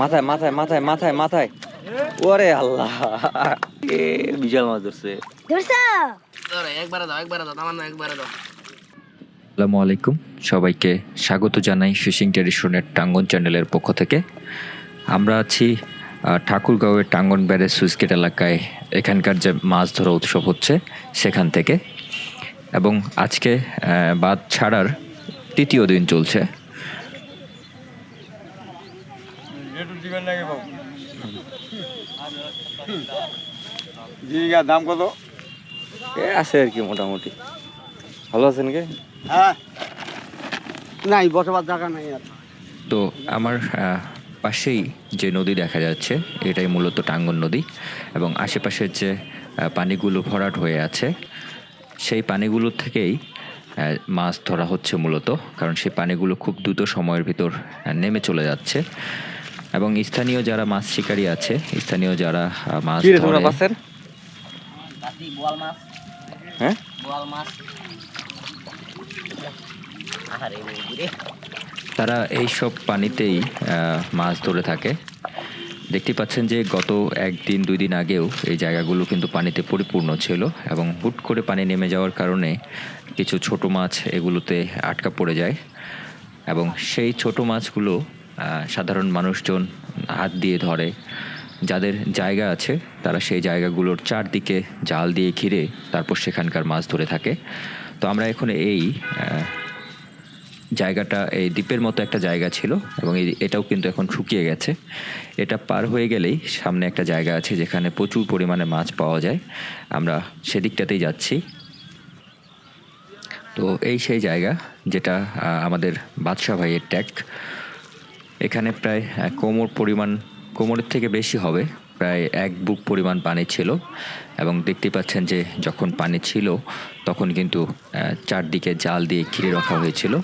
মাথায় মাথায় মাথায় মাথায় মাথায় ওরে আল্লাহ বিশাল মাছ ধরছে। আসসালামু আলাইকুম, সবাইকে স্বাগত জানাই ফিশিং ট্র্যাডিশনের টাঙ্গন চ্যানেলের পক্ষ থেকে। আমরা আছি ঠাকুরগাঁওয়ের টাঙ্গন ব্যারেজ সুইচগেট এলাকায়। এখানকার যে মাছ ধরা উৎসব হচ্ছে সেখান থেকে, এবং আজকে বাদ ছাড়ার তৃতীয় দিন চলছে। দাম কত? আছে আর কি, মোটামুটি ভালো আছেন কে? নাই বসবার জায়গা নাই। আর তো আমার পাশেই যে নদী দেখা যাচ্ছে এটাই মূলত টাঙ্গন নদী, এবং আশেপাশের যে পানিগুলো ভরাট হয়ে আছে সেই পানিগুলো থেকেই মাছ ধরা হচ্ছে মূলত, কারণ সেই পানিগুলো খুব দ্রুত সময়ের ভিতর নেমে চলে যাচ্ছে। এবং স্থানীয় যারা মাছ শিকারী আছে, স্থানীয় যারা মাছ ধরে, তারা এইসব পানিতেই মাছ ধরে থাকে। দেখতে পাচ্ছেন যে গত একদিন দুই দিন আগেও এই জায়গাগুলো কিন্তু পানিতে পরিপূর্ণ ছিল, এবং হুট করে পানি নেমে যাওয়ার কারণে কিছু ছোট মাছ এগুলোতে আটকা পড়ে যায়, এবং সেই ছোট মাছগুলো সাধারণ মানুষজন হাত দিয়ে ধরে। যাদের জায়গা আছে তারা সেই জায়গাগুলোর চারদিকে জাল দিয়ে ঘিরে তারপর সেখানকার মাছ ধরে থাকে। তো আমরা এখন এই জায়গাটা, এই দ্বীপের মতো একটা জায়গা ছিল, এবং এটাও কিন্তু এখন শুকিয়ে গেছে। এটা পার হয়ে গেলেই সামনে একটা জায়গা আছে যেখানে প্রচুর পরিমাণে মাছ পাওয়া যায়। আমরা সেদিকটাতেই যাচ্ছি। তো এই সেই জায়গা যেটা আমাদের বাদশা ভাইয়ের ট্যাগ। এখানে প্রায় কোমরের থেকে বেশি হবে, প্রায় এক বুক পরিমাণ পানি ছিল। এবং দেখতে পাচ্ছেন যে যখন পানি ছিল তখন কিন্তু চারদিকে জাল দিয়ে ঘিরে রাখা হয়েছিল,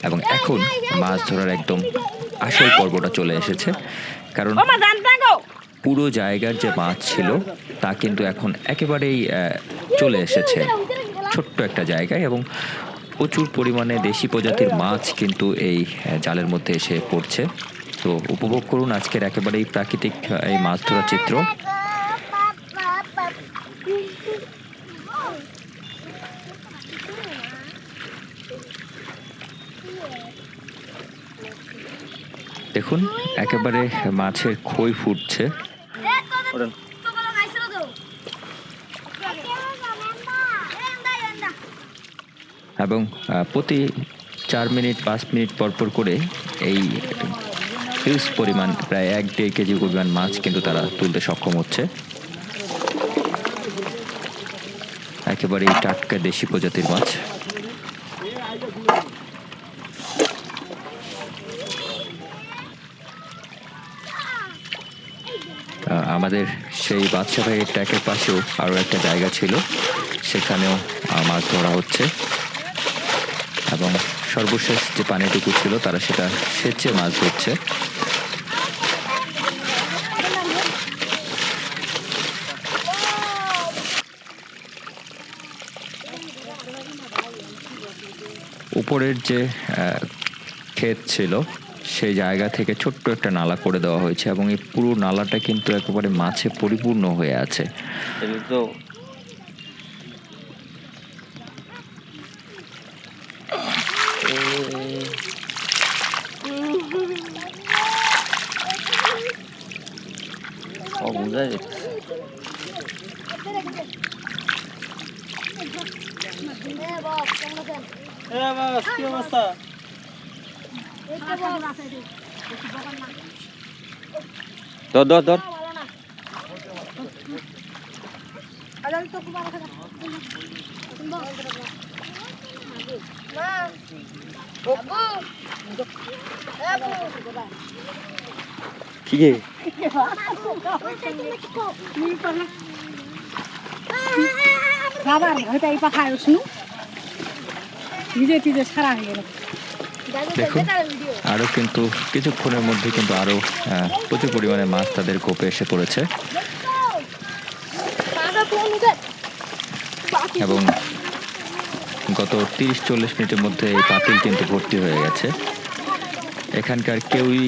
এবং এখন মাছ ধরার একদম আসল পর্বটা চলে এসেছে। কারণ পুরো জায়গার যে মাছ ছিল তা কিন্তু এখন একেবারেই চলে এসেছে ছোট্ট একটা জায়গায়, এবং প্রচুর পরিমাণে দেশি প্রজাতির মাছ কিন্তু এই জালের মধ্যে এসে পড়ছে। তো উপভোগ করুন আজকের একেবারেই প্রাকৃতিক এই মাছ ধরার চিত্র। দেখুন একেবারে মাছের খই ফুটছে, এবং প্রতি 4 মিনিট 5 মিনিট পরপর করে এই হিউজ পরিমাণ প্রায় 1-1.5 কেজি পরিমাণ মাছ কিন্তু তারা তুলতে সক্ষম হচ্ছে। একেবারেই টাটকা দেশি প্রজাতির মাছ। আমাদের সেই বাদশা ভাইয়ের ট্যাকের পাশেও আরও একটা জায়গা ছিল, সেখানেও মাছ ধরা হচ্ছে, এবং সর্বশেষ যে পানিটুকু ছিল তারা সেটা সেচে মাছ ধরছে। উপরের যে ক্ষেত ছিল সেই জায়গা থেকে ছোট্ট একটা নালা করে দেওয়া হয়েছে, এবং এই পুরো নালাটা কিন্তু একেবারে মাছে পরিপূর্ণ হয়ে আছে। কি অবস্থা? ধর ধর ধর। কি গে? দেখুন আরো কিন্তু কিছুক্ষণের মধ্যে কিন্তু আরো প্রচুর পরিমাণে মাছ তাদের কোপে এসে পড়েছে, এবং গত 30-40 মিনিটের মধ্যে এই পাতিল কিন্তু ভর্তি হয়ে গেছে। এখানকার কেউই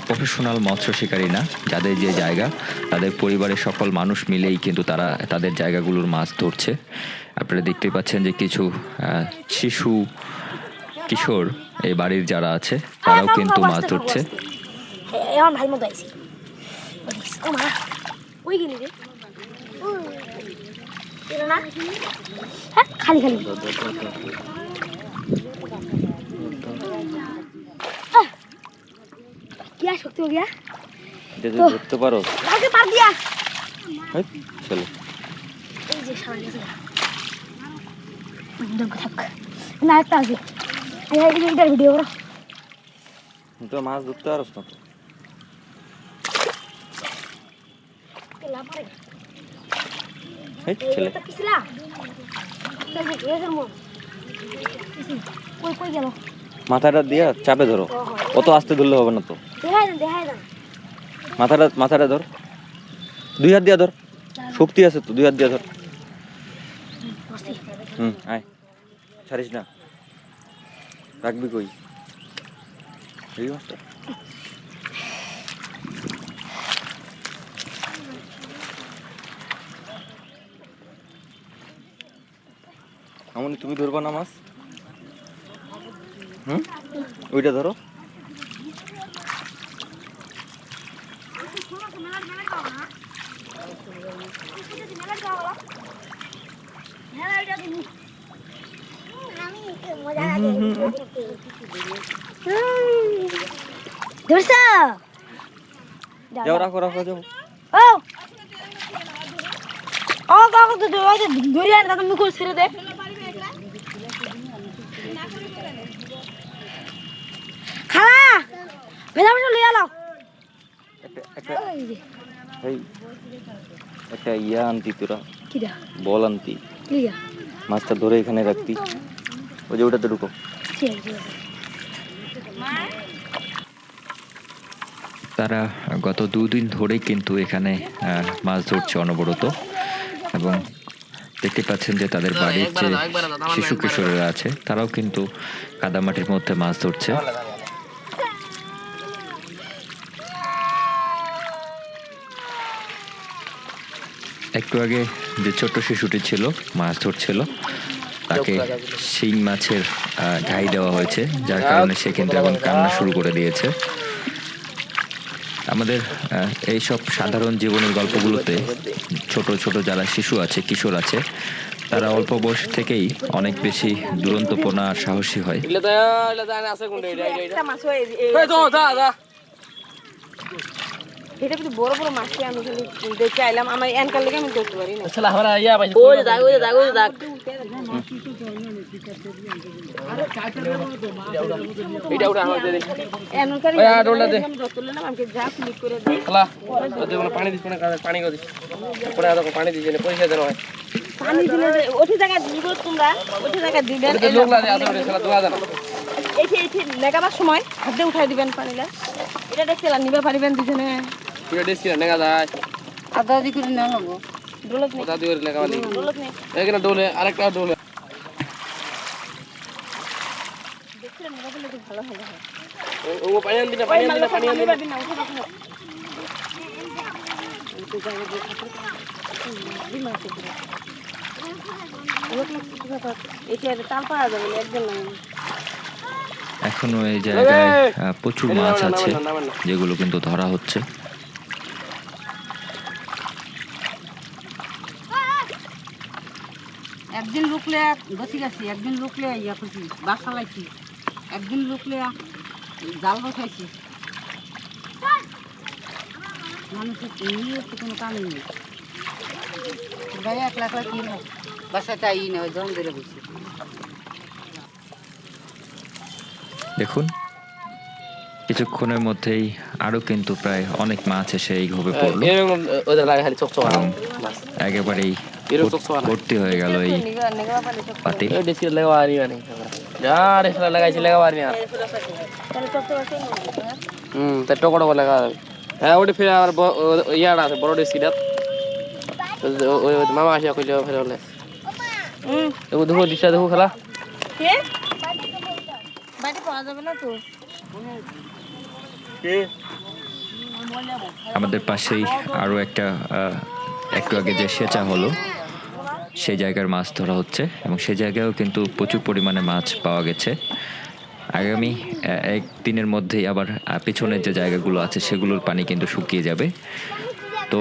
প্রফেশনাল মৎস্য শিকারী না। যাদের যে জায়গা, তাদের পরিবারের সকল মানুষ মিলেই কিন্তু তারা তাদের জায়গাগুলোর মাছ ধরছে। আপনারা দেখতেই পাচ্ছেন যে কিছু শিশু কিশোর এই বাড়ির যারা আছে তারাও কিন্তু মাছ ধরছে। আমার ভাই মতো আইছি ওই গেলি রে না হ্যাঁ খালি খালি क्या शक्ति हो गया যদি ধরতে পারো आगे मार दिया চলো এই যে সামনে আছে দঙ্গ থাক না একটা আছে এই এইটার ভিডিও করো তো মাছ ধরতে পারছ না তো লা পড়ে এই ছেলে এটা পিছলা দেখো এর মন কই কই গেল মাথাটা দিয়া চাপে ধরো অত আস্তে ধরলে হবে না তো দেখাই দেন মাথাটা ধর দুই হাত দিয়া ধর শক্তি আছে তো দুই হাত দিয়া ধর বসি আয় ছাড়িস না রাখবি কই এই মাছটা আমনি তুমি ধরবা না মাছ ওইটা ধরো ধরছা যাও রাখো যাও ও ও কাকু তো ধরে আন কাকু মুকুল ছেড়ে দে খালা ভেজা ভেজা লইয়া লাও একটা ইয়া আনতি তোরা কিরা বল আনতি লিয়া মাছটা ধরে এখানে রাখতি ওই যে ওটাতে ঢুকো ঠিক আছে তারা গত 2 দিন ধরেই কিন্তু এখানে মাছ ধরছে অনবরত এবং দেখতে পাচ্ছেন যে তাদের বাড়ির যে শিশু কিশোরেরা আছে তারাও কিন্তু কাদামাটির মধ্যে মাছ ধরছে। একটু আগে যে ছোট্ট শিশুটি ছিল মাছ ধরছিল তাকে শিং মাছের ঘাই দেওয়া হয়েছে, যার কারণে সে কিন্তু এখন কান্না শুরু করে দিয়েছে। আমাদের এইসব সাধারণ জীবনের গল্পগুলোতে ছোট ছোট যারা শিশু আছে কিশোর আছে তারা অল্প বয়স থেকেই অনেক বেশি দুরন্তপনা আর সাহসী হয়। এটা কিন্তু বড় বড় মাছকে আমি খালি দেখে আইলাম আমার এনকার লেগে আমি করতে পারি না চল হারা ইয়া ভাই ওই যে দাগ এটা উড়া আমাকে দে এনকার ওই ডোলা দে আমি ধরতে নিলাম আমাকে যা ক্লিক করে দে খালা ওতে কোনো পানি দিছ না পানি গো দিছ পরে আদা পানি দিছ না পয়সা দেন হয় পানি দিলে ওঠে জায়গা দিব তোমরা ওঠে জায়গা দিবেন এটা লোক লাগে আসলে শালা দোয়া জানা এইটি নেগাবার সময় হাত দিয়ে উঠাই দিবেন পানিলা এটা দেখছিলাম নিবে পারিবেন দুজনে পুরো দেশ কি নেগা যায় আদা দি করে না হবো ডোলত নেই ওটা দিয়ে লেগা বলি ডোলত নেই এখানে ডোলে আরেকটা ডোলে দেখছিলাম নেগা বলে ভালো হয় ও পানি আন দিনা পানি আন দিনা না উঠে দেখো এটা তাল পাওয়া যাবে একজন না এখনো এই জায়গায় প্রচুর মাছ আছে যেগুলো কিন্তু ধরা হচ্ছে। একদিন রুকলে গছি গেছি, একদিন রুকলে ইয়া করছি বাসা লাইছি, একদিন রুকলে জাল বসাইছি। মানুষের নিয়ে তো কোনো কাম নেই, গায়ে একলা একলা কি বাসাতে আই না ওই জল ধরে বসি। দেখুন কিছুক্ষণের মধ্যেই আরো কিন্তু প্রায় অনেক মাছ এসে এইভাবে পড়লো এরকম ওদের লাগে খালি চকচক এবং একেবারেই ভর্তি হয়ে গেল এই পাতিল। এই দেশি লাগা আনি মানে যার এসলা লাগাইছি লাগা আনি আর তে টকড় বলে লাগা হ্যাঁ ওটা ফিরে আর ইয়াড়া আছে বড় দেশি দাঁত ওই মামা আসিয়া কইলো ফিরে বলে দেখো দেখো দিশা দেখো খেলা কে বাড়ি পাওয়া যাবে না তো আমাদের পাশেই আরও একটা একটু আগে যে সেচা হলো সেই জায়গার মাছ ধরা হচ্ছে এবং সেই জায়গায়ও কিন্তু প্রচুর পরিমাণে মাছ পাওয়া গেছে। আগামী একদিনের মধ্যেই আবার পিছনের যে জায়গাগুলো আছে সেগুলোর পানি কিন্তু শুকিয়ে যাবে। তো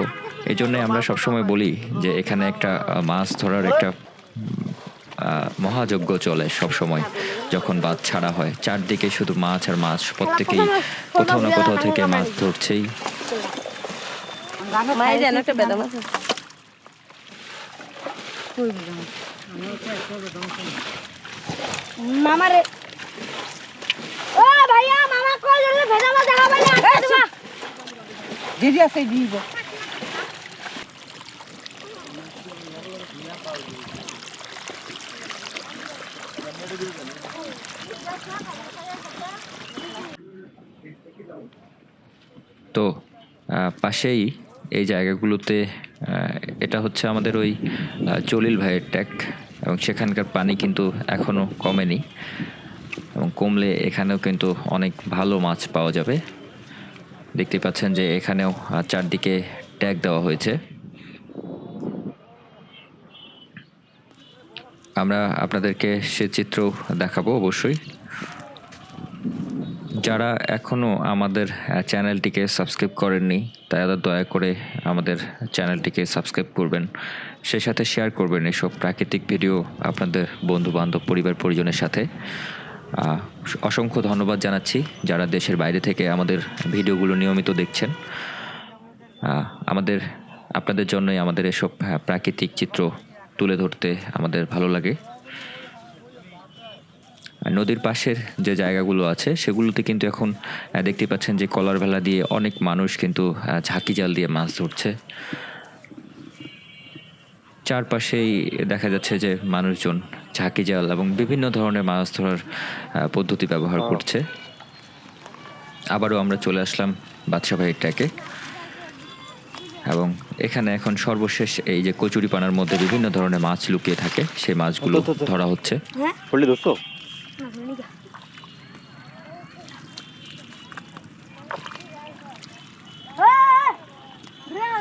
এই জন্যে আমরা সবসময় বলি যে এখানে একটা মাছ ধরার একটা মহাযজ্ঞ চলে সব সময় যখন বাঁধ ছাড়া হয়, চারদিকে শুধু মাছ আর মাছ, প্রত্যেকেই কোথাও না কোথাও থেকে মাছ ধরছেই। মাই যেন একটা বেদম আছে মামারে ও ভাইয়া মামা কল ধরে ভেজা মাছ দেখা পাইলে আটকা দিদি আছে দিব তো পাশেই এই জায়গাগুলোতে এটা হচ্ছে আমাদের ওই জলিল ভাইয়ের ট্যাক এবং সেখানকার পানি কিন্তু এখনও কমেনি এবং কমলে এখানেও কিন্তু অনেক ভালো মাছ পাওয়া যাবে। দেখতে পাচ্ছেন যে এখানেও চারদিকে ট্যাগ দেওয়া হয়েছে। আমরা আপনাদেরকে সে চিত্র দেখাবো অবশ্যই। যারা এখনও আমাদের চ্যানেলটিকে সাবস্ক্রাইব করেননি তারা দয়া করে আমাদের চ্যানেলটিকে সাবস্ক্রাইব করবেন, সেই সাথে শেয়ার করবেন এসব প্রাকৃতিক ভিডিও আপনাদের বন্ধুবান্ধব পরিবার পরিজনের সাথে। অসংখ্য ধন্যবাদ জানাচ্ছি যারা দেশের বাইরে থেকে আমাদের ভিডিওগুলো নিয়মিত দেখছেন। আপনাদের জন্যই আমাদের এসব প্রাকৃতিক চিত্র তুলে ধরতে আমাদের ভালো লাগে। নদীর পাশের যে জায়গাগুলো আছে সেগুলোতে কিন্তু এখন দেখতে পাচ্ছেন যে কলার ভেলা দিয়ে অনেক মানুষ কিন্তু ঝাঁকি জাল দিয়ে মাছ ধরছে। চারপাশেই দেখা যাচ্ছে যে মানুষজন ঝাঁকি জাল এবং বিভিন্ন ধরনের মাছ ধরার পদ্ধতি ব্যবহার করছে। আবারও আমরা চলে আসলাম বাদশা ভাইয়ের ট্যাকে এবং এখানে এখন সর্বশেষ এই যে কচুরিপানার মধ্যে বিভিন্ন ধরনের মাছ লুকিয়ে থাকে সেই মাছগুলো ধরা হচ্ছে। পড়লি দোস্ত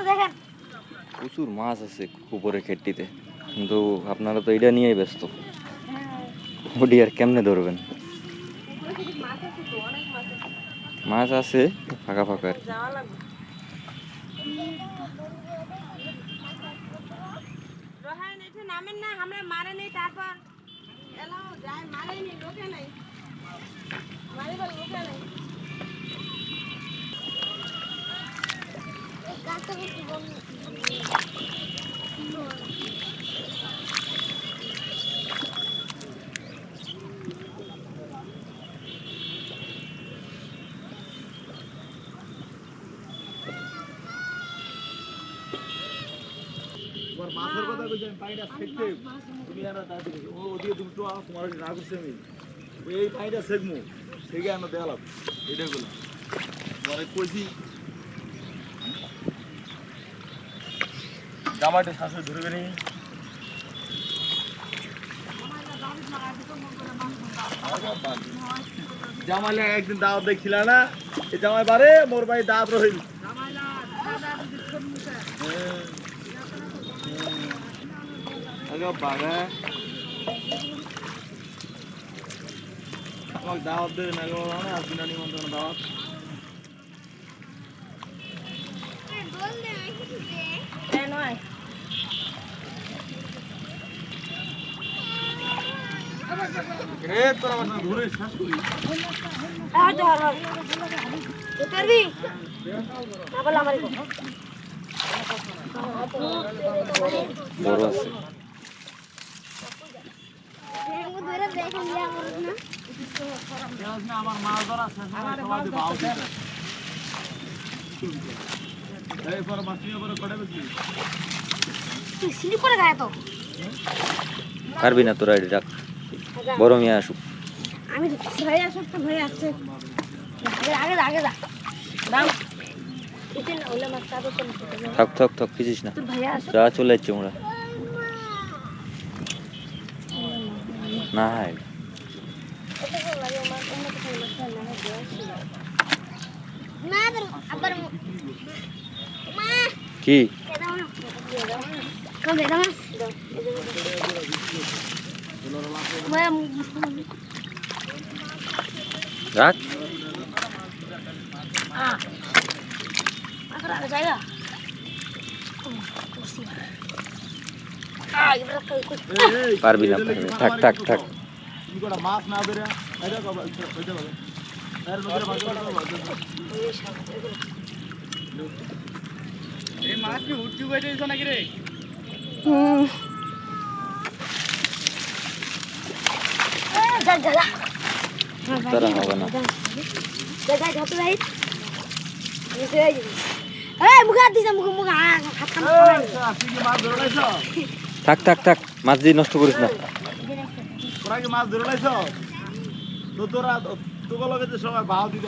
দেখেন প্রচুর মাছ আছে উপরে খেটটিতে, কিন্তু আপনারা তো এটা নিয়েই ব্যস্ত। ওডি আর কেমনে ধরবেন? মাছ আছে ফাঁকা ফাঁকা আর কি। যাওয়া লাগবে রহান এটা নামেন না, আমরা মারে নেই তারপর এলাও যায় মারে নেই, লোকে নাই মারিবার লোকে নাই। মাছের কথা কইছি আমি পানিটা সেকতে তুমি আর তাড়াতাড়ি ও ওদিকে তুমি তো তোমার না করছে আমি এই পানিটা সেকমু সেকে আমরা দেখালাম এটা গুলো পরে কইছি জামাইটা শাশুড়ি ধরবে নি জামাইলে একদিন দাওয়াত দেখছিল না এই জামাই বারে মোর ভাই দাওয়াত রহিল বাগা আমাকে দাওয়াত দেবে না গো না বিনা নিমন্ত্রণ দাওয়াত নয় রে তোরা আমার ঘুরে শেষ করি করবি না বলে আমারই বড় আছে আমার মাছ ধরা সমাজে ভাও দিতে এই পর মাছ নিয়ে পরে কড়ে বেশি তুই স্লিপ করে গায়ে তো পারবি না তোরা এটি রাখ, বড় মিয়া আসুক। আমি ভাই আসুক তো ভাই আসছে আগে আগে যা দাও এটা না ওলা মাছ কাটো তো থাক থাক থাক খিচিস না, তোর ভাইয়া আসুক যা চলে যাচ্ছে আমরা না। এটা ভালো লাগে মাছ অন্য কিছু মাছ না আবার মা কি দাও না কবে দাও মা রাখ আবার জায়গা এবার পারবি না পারবি না। থাক থাক থাক তুমি কটা মাছ না ধরে এটা কবে এটা কবে আরে নদীর মাছ এই মাছ কি উঠতে গেছে নাকি রে যা যা যা তারা হবে না যা যা যত ভাই এই মুখ হাত দিছে মুখ মুখ হাত কাম তুই কি মাছ ধরে লাইছ থাক থাক থাক মাছ দিয়ে নষ্ট করিস না তোরা কি মাছ ধরে লাইছ তো তোরা তোকে লগে যে সবাই ভাও দিত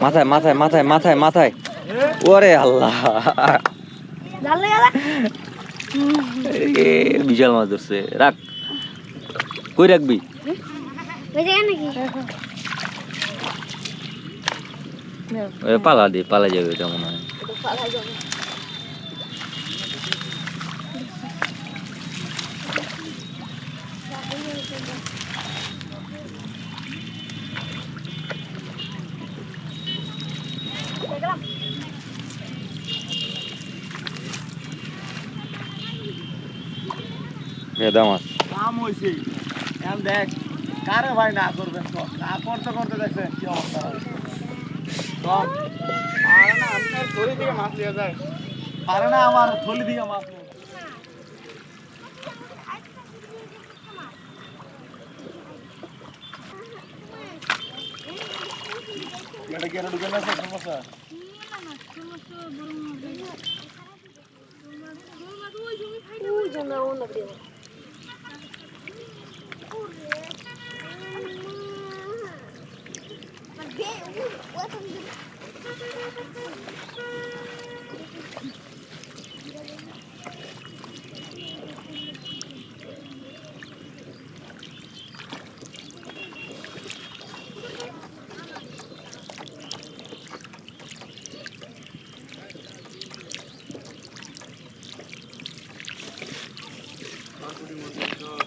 মাথায় মাথায় মাথায় মাথায় মাথায় ওরে আল্লাহ জানলে গেলা এ বিশাল মাছ ধরছে রাখ কই রাখবি ওই জায়গা নাকি পালা দে পালা যাবে এটা মনে হয় পালা যাবে ভেদা মাছ কাম হইছে এখন দেখ কারে ভাই না করবেন তো না করতে করতে দেখছেন কি অবস্থা হয় সব আরে না আপনার থলি থেকে মাছ নিয়ে যায় আরে না আমার থলি থেকে মাছ নিয়ে যায়। এটা কি আর ঢুকে না সমস্যা ওই জন্য অন্য দিয়ে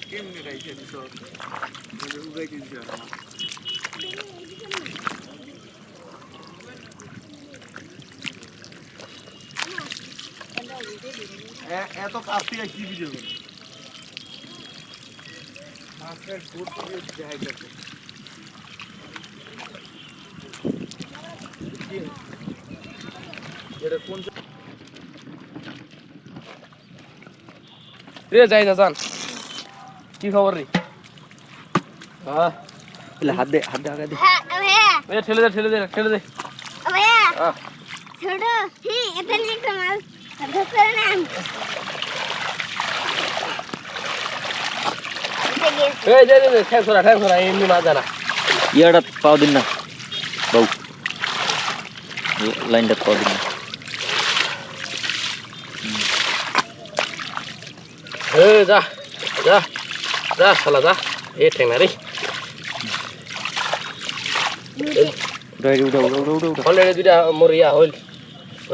কেমনে রাইছে দিছ উগাই দিছ এত কাছ থেকে কি ভিডিও করে মাছের ফুট দিয়ে দেখাই যাচ্ছে এটা কোন রে যাই না জান কি খবর রে হ্যাঁ হাত দে আগা দে হ্যাঁ ভাইয়া এ ঠেলে দে ঠেলে দে ঠেলে দে ভাইয়া হ্যাঁ ছোট এটা নিয়ে একটা মাছ ধরতে নেন এই দে দে ঠ্যাং ছড়া এমনি মাছ জানা ইয়াটা পাও দিন না বউ লাইনটা পাও দিন না এ যা যা যা শালা যা এ ঠ্যাং না রে উঠা উঠা উঠা উঠা উঠা অলরেডি দুইটা মরিয়া হইল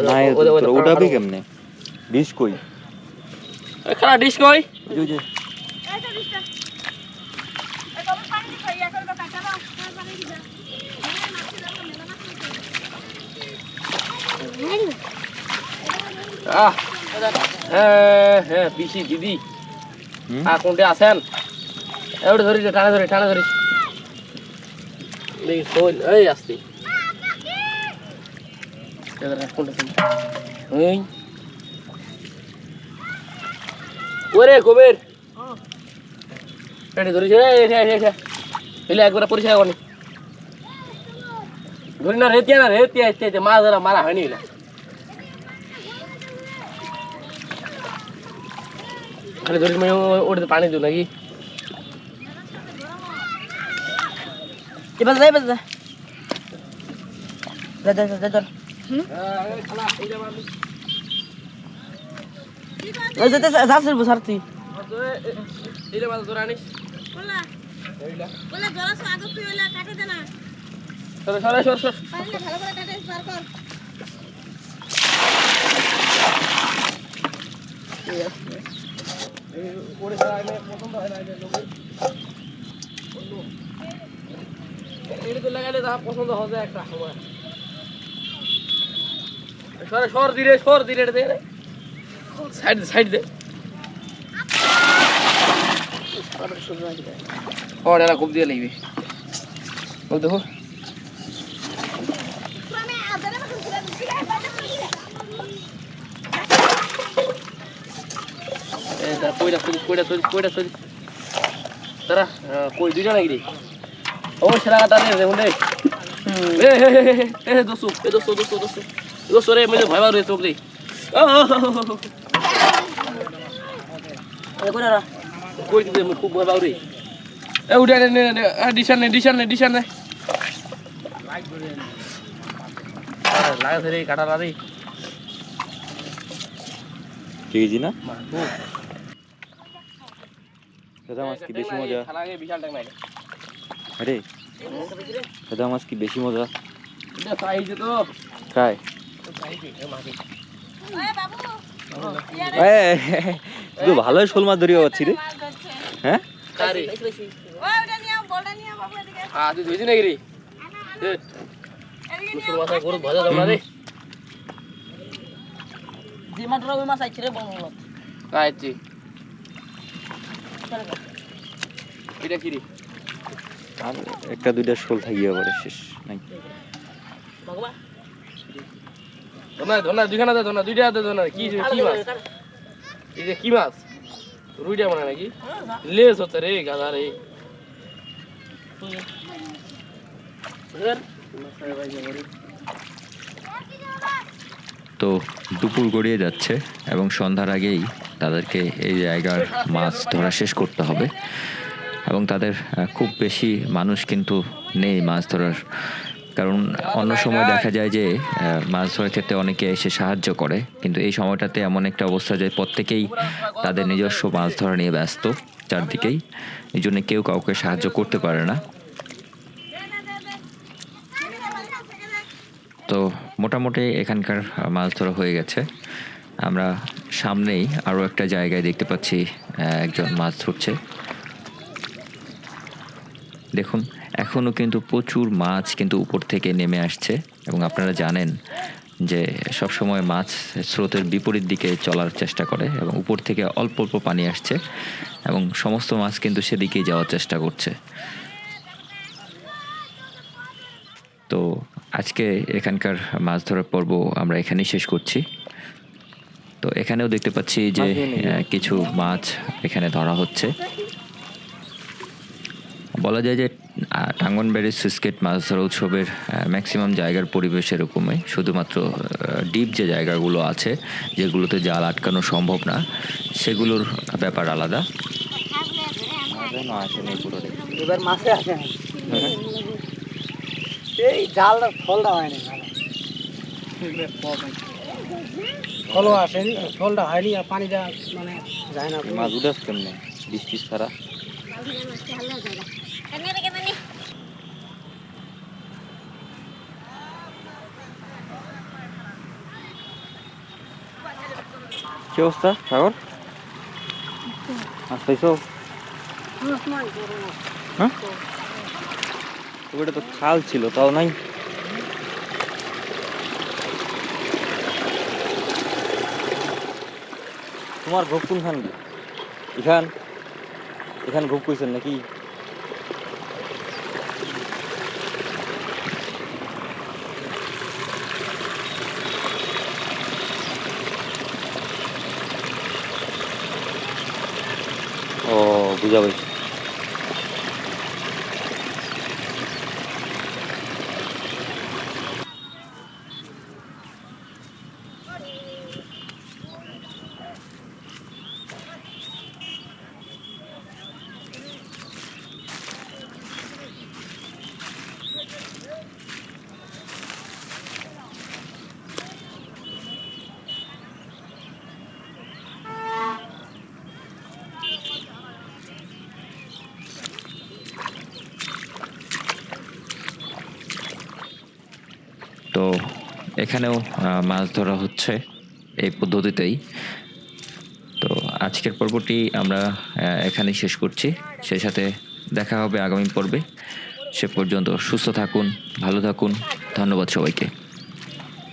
না উঠাবি কেমনে ডিশ কই খানা ডিশ কই ওই যে এটা দিস্তা এই কবে পানি দিছ ইয়া করে কাটা দাও পানি দিছ হ্যাঁ পিসি দিদি কোনটা আছেন এবারে ধরিস টানা ধরিস দেখি শোন এই আসতে ওরে কবির ধরিস এলে একবার পরিষ্কার করনি ধরি না রেতিয়া মাছ ধরা মারা হয়নি এলা খালি ধরিস মানে ওটাতে পানি দিও নাকি এবার যাই যা বলে বলে জলাশয় আগে তুই এলে কাটে দে না সরে সরে সর সর পারলে ভালো করে কাটে পার কর। ওরে সারা এনে পছন্দ হয় না এটা লোক এটা তো লাগালে তা পছন্দ হবে একটা সময় সরে সর ধীরে দে সাইড সাইড দে और यार खूब दिया लेबे ओ देखो আমি আদরে মতো ঘুরে দিছি বাইরে ए दा कोईडा तरा कोई दुइटा नाকি रे ओ छरा काटा रे हुंडे ए दोस्तो रे मैले भय मारे चोक दे कोई दे म खूब भय मारे ए उठा ने डिशन ने লাগা রে কাটা রে কেজি না দাদা মাছ কি বেশি মজা খালাগে বিশাল টাকা নাই আরে দাদা মাছ কি বেশি মজা এটা চাইছে তো খায় চাইছে মাটি ওই বাবু তুই ভালোই শোল মাছ ধরিয়ে পাচ্ছি রে মাছ ধরছে। হ্যাঁ কারে ওই ওটা নিয়ে বলটা নিয়ে বাবু এদিকে তুই ধুইছি নাকি রে এদিকে মুসুর মাথা গরু ভাজা দাও না রে যে মাত্রা ওই মাছ আইছে রে বঙ্গল কাইছি এটা কি রে আর একটা দুইটা শোল থাকিয়ে পারে শেষ নাই ধনা দুইখানা দে ধনা দুইটা দে ধনা কি মাছ এই যে কি মাছ রুইটা মানে নাকি লেজ হচ্ছে রে গাদা রে তো দুপুর গড়িয়ে যাচ্ছে এবং সন্ধ্যার আগেই তাদেরকে এই জায়গার মাছ ধরা শেষ করতে হবে এবং তাদের খুব বেশি মানুষ কিন্তু নেই মাছ ধরার কারণ অন্য সময় দেখা যায় যে মাছ ধরার ক্ষেত্রে অনেকে এসে সাহায্য করে কিন্তু এই সময়টাতে এমন একটা অবস্থা যে প্রত্যেকেই তাদের নিজস্ব মাছ ধরা নিয়ে ব্যস্ত চারদিকেই এই জন্য কেউ কাউকে সাহায্য করতে পারে না তো মোটামুটি এখানকার মাছ ধরা হয়ে গেছে আমরা সামনেই আরও একটা জায়গায় দেখতে পাচ্ছি একজন মাছ ধরছে দেখুন এখনও কিন্তু প্রচুর মাছ কিন্তু উপর থেকে নেমে আসছে এবং আপনারা জানেন যে সবসময় মাছ স্রোতের বিপরীত দিকে চলার চেষ্টা করে এবং উপর থেকে অল্প অল্প পানি আসছে এবং সমস্ত মাছ কিন্তু সেদিকেই যাওয়ার চেষ্টা করছে তো আজকে এখানকার মাছ ধরার পর্ব আমরা এখানেই শেষ করছি তো এখানেও দেখতে পাচ্ছি যে কিছু মাছ এখানে ধরা হচ্ছে বলা যায় যে টাঙ্গনবাড়ির সুইচগেট মাছ ধরা উৎসবের ম্যাক্সিমাম জায়গার পরিবেশ এরকমই শুধুমাত্র ডিপ যে জায়গাগুলো আছে যেগুলোতে জাল আটকানো সম্ভব না সেগুলোর ব্যাপার আলাদা আসেনি পুরো এবার মাছে আসে না এই জালটা ফলটা হয়নি ফলও আসেনি ফলটা হয়নি আর পানিটা মানে যায় না মাছ উঠাস কেমনে বৃষ্টি ছাড়া কি অবস্থা সাগর মাছ পাইছো হ্যাঁ ওটা তো খাল ছিল তাও নাই তোমার ঘোপ কোনখান এখান ঘোপ কইছেন নাকি ও বুঝা পাইছি তো এখানেও মাছ ধরা হচ্ছে এই পদ্ধতিতেই। তো আজকের পর্বটি আমরা এখানেই শেষ করছি। সেই সাথে দেখা হবে আগামী পর্বে। সে পর্যন্ত সুস্থ থাকুন, ভালো থাকুন। ধন্যবাদ সবাইকে।